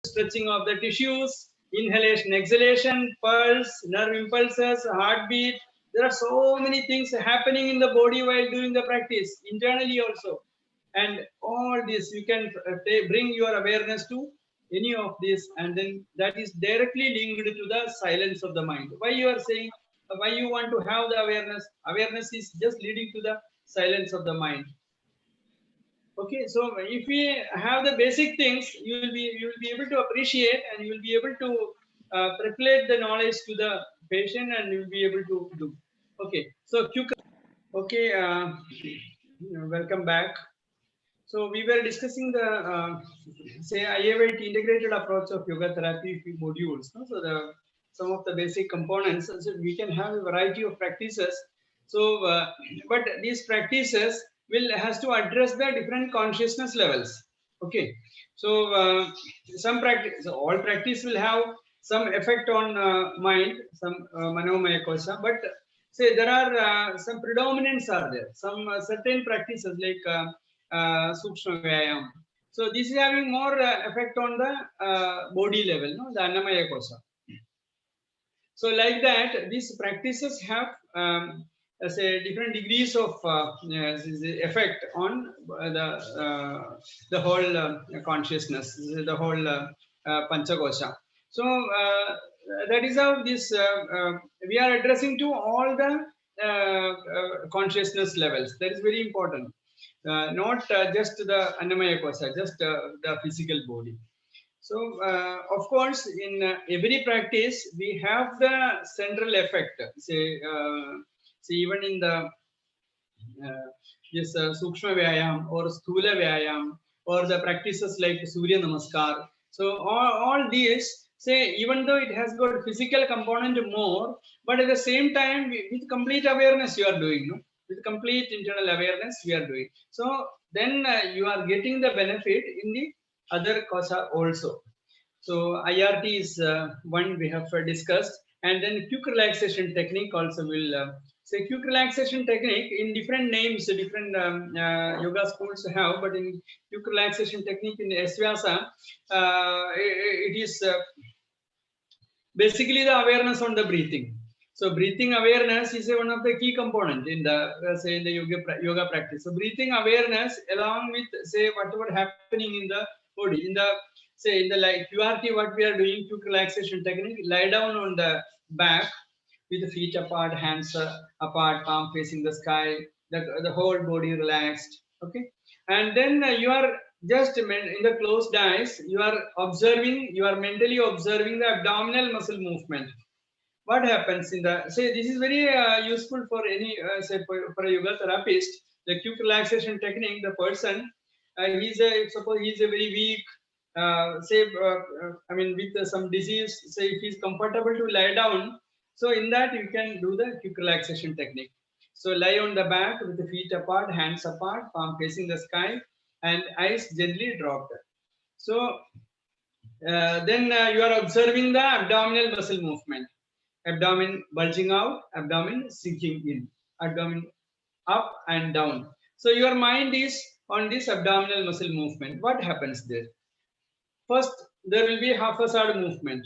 stretching of the tissues, inhalation, exhalation, pulse, nerve impulses, heartbeat. There are so many things happening in the body while doing the practice, internally also. And all this, you can bring your awareness to any of this, and then that is directly linked to the silence of the mind. Why you are saying, why you want to have the awareness? Awareness is just leading to the silence of the mind. Okay, so if we have the basic things, you will be able to appreciate, and you will be able to percolate the knowledge to the patient, and you will be able to do. Okay, so okay, welcome back. So we were discussing the say Ayurvedic integrated approach of yoga therapy modules. No? So the some of the basic components. So we can have a variety of practices. So, but these practices will has to address the different consciousness levels. Okay, so some practice, so all practice will have some effect on mind, some manomaya kosha, but say there are some predominants are there. Some certain practices like Sukshma Vyayam. So this is having more effect on the body level, no, the Annamaya Kosha. So like that, these practices have say different degrees of effect on the whole consciousness, the whole Panchakosha. So that is how this we are addressing to all the consciousness levels. That is very important. Not just the Annamaya Kosha, just the physical body. So, of course, in every practice, we have the central effect. Say even in the this Sukshma Vyayam or Sthula Vyayam or the practices like Surya Namaskar. So, all these, say, even though it has got physical component more, but at the same time, with complete awareness, you are doing, no? With complete internal awareness, we are doing. So, then you are getting the benefit in the other kosa also. So IRT is one we have discussed, and then quick relaxation technique also will say quick relaxation technique in different names, different yoga schools have, but in quick relaxation technique in Svyasa, it is basically the awareness on the breathing. So breathing awareness is one of the key component in the say in the yoga practice. So breathing awareness along with say whatever happening in the body, in the say in the like QRT, what we are doing, quick relaxation technique, lie down on the back with the feet apart, hands apart, palm facing the sky, the whole body relaxed. Okay, and then you are just in the closed eyes, you are observing, you are mentally observing the abdominal muscle movement. What happens in the say this is very useful for any say for a yoga therapist. The quick relaxation technique, the person he's a suppose he's a very weak say I mean with some disease, say if he's comfortable to lie down, so in that you can do the quick relaxation technique. So lie on the back with the feet apart, hands apart, palm facing the sky, and eyes gently dropped. So then you are observing the abdominal muscle movement. Abdomen bulging out, abdomen sinking in, abdomen up and down. So your mind is on this abdominal muscle movement. What happens there? First, there will be half facade movement.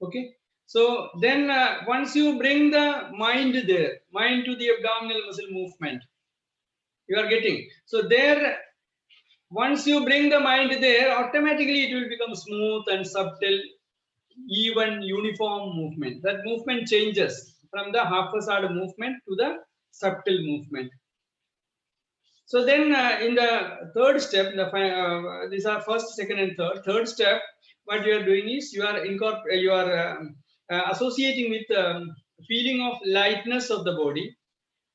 Okay. So then once you bring the mind there, mind to the abdominal muscle movement, you are getting. So there, once you bring the mind there, automatically it will become smooth and subtle, even uniform movement. That movement changes from the half facade movement to the subtle movement. So then in the third step, these are first, second, and third. Third step, what you are doing is you are associating with feeling of lightness of the body.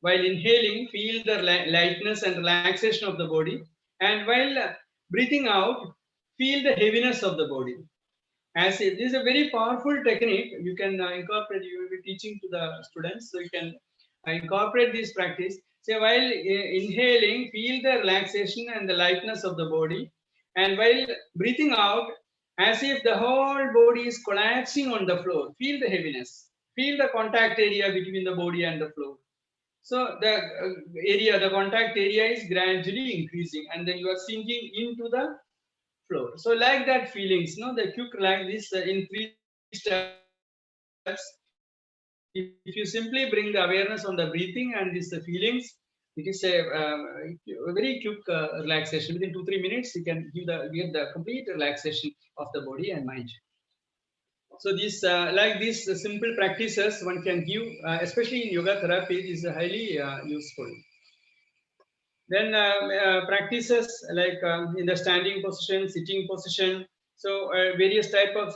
While inhaling, feel the lightness and relaxation of the body, and while breathing out, feel the heaviness of the body. As this is a very powerful technique, you can incorporate. You will be teaching to the students, so you can incorporate this practice. So while inhaling, feel the relaxation and the lightness of the body, and while breathing out, as if the whole body is collapsing on the floor, feel the heaviness, feel the contact area between the body and the floor. So the area, the contact area is gradually increasing, and then you are sinking into the floor. So like that feelings, no, the quick like this in 3 steps. If you simply bring the awareness on the breathing and this feelings, it is a very quick relaxation. Within 2-3 minutes, you can get the complete relaxation of the body and mind. So these like these simple practices one can give, especially in yoga therapy, is highly useful. Then practices like in the standing position, sitting position. So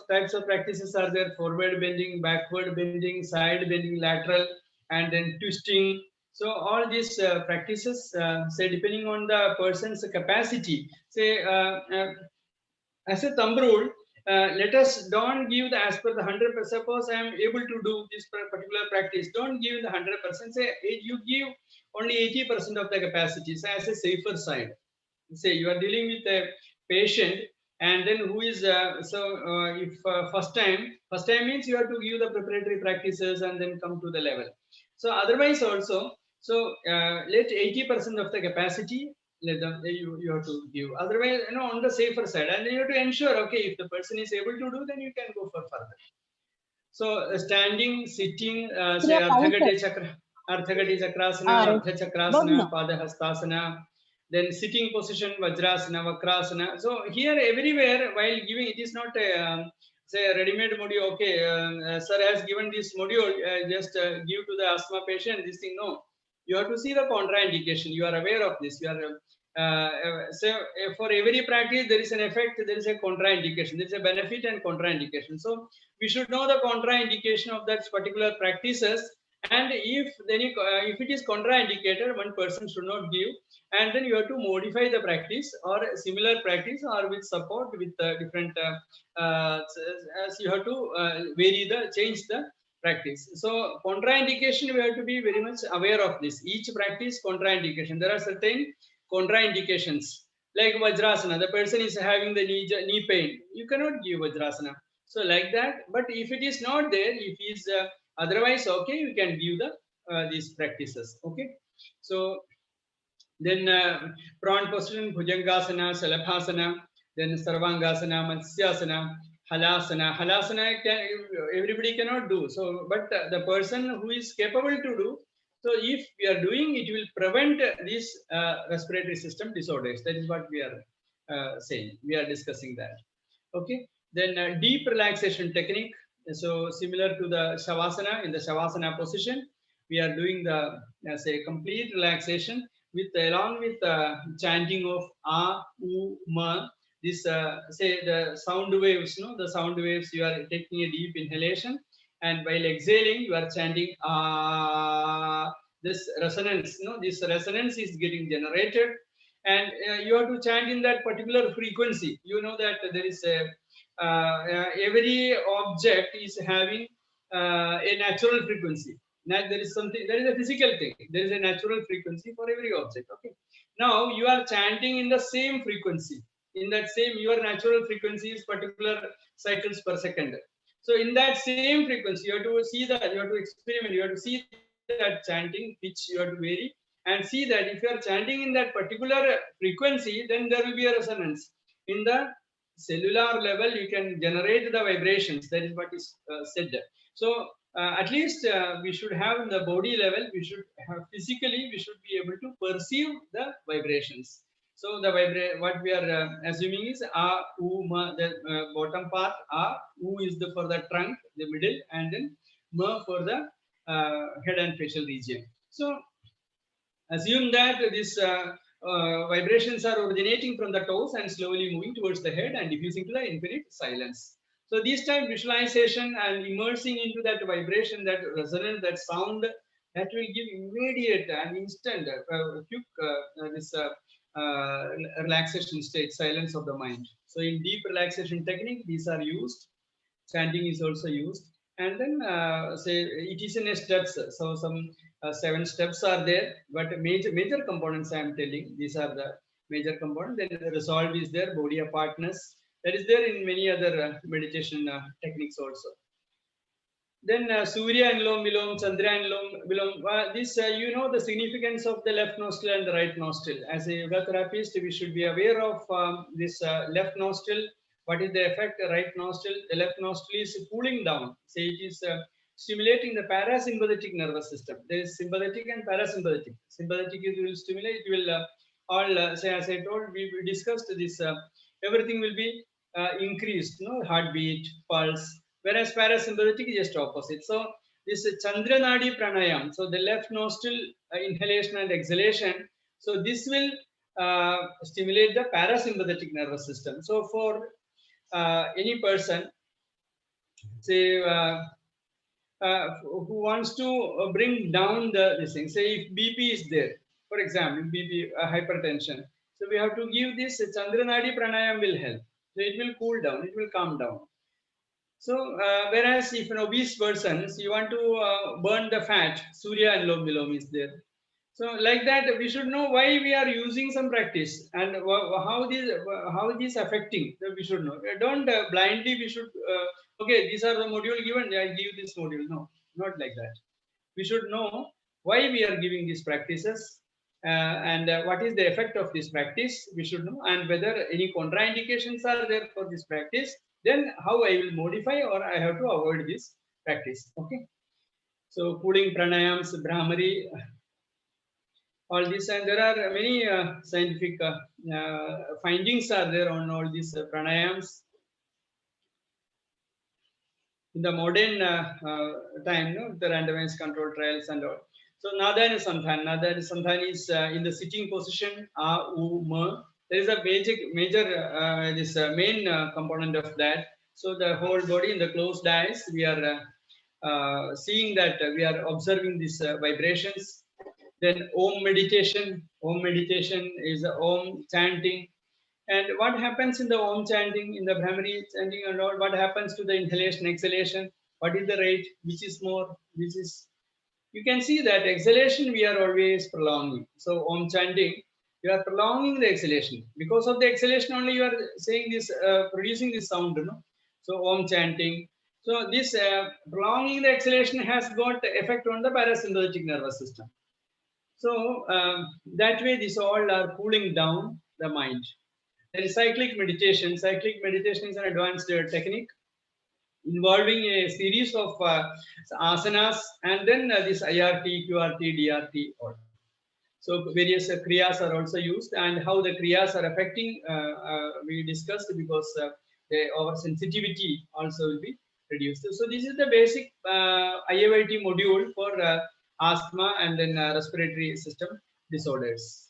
types of practices are there: forward bending, backward bending, side bending, lateral, and then twisting. So all these practices, say depending on the person's capacity, say as a thumb rule, let us don't give the as per the 100%. Suppose I am able to do this particular practice, don't give the 100%. Say you give only 80% of the capacity, so as a safer side. Say you are dealing with a patient, and then who is if first time means you have to give the preparatory practices and then come to the level. So otherwise also, so let 80% of the capacity, let them, you have to give. Otherwise, on the safer side, and then you have to ensure, okay, if the person is able to do, then you can go for further. So standing, sitting, say Ardhagati Chakrasana, Ardha Chakrasana, Padahastasana, then sitting position, Vajrasana, Vakrasana. So here everywhere while giving, it is not a say a ready-made module. Okay, sir has given this module, just give to the asthma patient this thing. No, you have to see the contraindication. You are aware of this. You are so for every practice there is an effect, there is a contraindication, there is a benefit and contraindication. So we should know the contraindication of that particular practices, and if it is contraindicated, one person should not give, and then you have to modify the practice or similar practice or with support with different as you have to vary the change the practice. So contraindication, we have to be very much aware of this. Each practice contraindication, there are certain contraindications. Like Vajrasana, the person is having the knee pain, you cannot give Vajrasana. So like that, but if it is not there, if he is otherwise okay, you can give the these practices. Okay, so then prawn position, Bhujangasana, Salabhasana, then Sarvangasana, Matsyasana, Halasana. Halasana everybody cannot do. So, but the person who is capable to do, so if we are doing, it will prevent these respiratory system disorders. That is what we are saying. We are discussing that. Okay. Then deep relaxation technique. So similar to the Shavasana, in the Shavasana position, we are doing the say complete relaxation with along with chanting of A, U, Ma. This say the sound waves, the sound waves. You are taking a deep inhalation, and while exhaling, you are chanting Ah. This resonance, this resonance is getting generated, and you have to chant in that particular frequency. You know that there is a every object is having a natural frequency. Now there is something, there is a physical thing, there is a natural frequency for every object. Okay, now you are chanting in the same frequency, in that same, your natural frequency is particular cycles per second. So in that same frequency, you have to see that, you have to experiment, you have to see that chanting pitch, you have to vary, and see that if you are chanting in that particular frequency, then there will be a resonance. In the cellular level, you can generate the vibrations. That is what is said. So at least we should have in the body level, we should have physically, we should be able to perceive the vibrations. So the what we are assuming is A, U, Ma, the bottom part. A, U is the for the trunk, the middle, and then Ma for the head and facial region. So assume that these vibrations are originating from the toes and slowly moving towards the head and diffusing to the infinite silence. So this time visualization and immersing into that vibration, that resonance, that sound, that will give immediate and instant quick this relaxation state, silence of the mind. So in deep relaxation technique, these are used. Chanting is also used, and then say it is in a steps. So some 7 steps are there, but major components I am telling, these are the major components. Then the resolve is there, body apartness, that is there in many other meditation techniques also. Then Surya Anulom Vilom, Chandra Anulom Vilom. This you know the significance of the left nostril and the right nostril. As a yoga therapist, we should be aware of this left nostril. What is the effect? Right nostril. The left nostril is cooling down. Say it is stimulating the parasympathetic nervous system. There is sympathetic and parasympathetic. Sympathetic is will stimulate. It will all say as I told. We discussed this. Everything will be increased. No heartbeat, pulse, whereas parasympathetic is just opposite. So this Chandra Nadi pranayam, so the left nostril inhalation and exhalation, so this will stimulate the parasympathetic nervous system. So for any person, say who wants to bring down the this thing, say if BP is there, for example, BP hypertension, so we have to give this Chandra Nadi pranayam will help. So it will cool down, it will calm down. So, whereas if an obese person, so you want to burn the fat, Surya and Vilom is there. So, like that, we should know why we are using some practice and how this affecting. We should know. Don't blindly. We should okay. These are the module given. I give this module. No, not like that. We should know why we are giving these practices and what is the effect of this practice. We should know, and whether any contraindications are there for this practice, then how I will modify or I have to avoid this practice. Okay. So cooling pranayams, Brahmari, all this, and there are many scientific findings are there on all these pranayams. In the modern time, no, the randomized control trials and all. So Nada and Santhan. Nada and Santhan is in the sitting position. There is a major this main component of that. So the whole body in the closed eyes, we are seeing that we are observing these vibrations. Then Om meditation. Om meditation is Om chanting. And what happens in the Om chanting, in the Brahmari chanting and all, what happens to the inhalation, exhalation? What is the rate? Which is more? Which is, you can see that exhalation we are always prolonging. So Om chanting, you are prolonging the exhalation. Because of the exhalation only you are saying this, producing this sound, you know. So Om chanting. So this prolonging the exhalation has got effect on the parasympathetic nervous system. So that way, these all are cooling down the mind. There is cyclic meditation. Cyclic meditation is an advanced technique involving a series of asanas and then this IRT, QRT, DRT. All. So various kriyas are also used, and how the kriyas are affecting we discussed, because our sensitivity also will be reduced. So this is the basic IAYT module for asthma and then respiratory system disorders.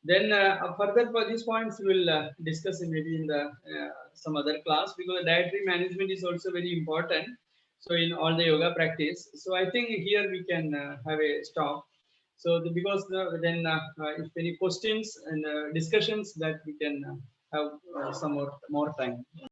Then further for these points we will discuss maybe in the some other class, because dietary management is also very important. So in all the yoga practice, so I think here we can have a stop. So because then if any questions and discussions, that we can have some more time.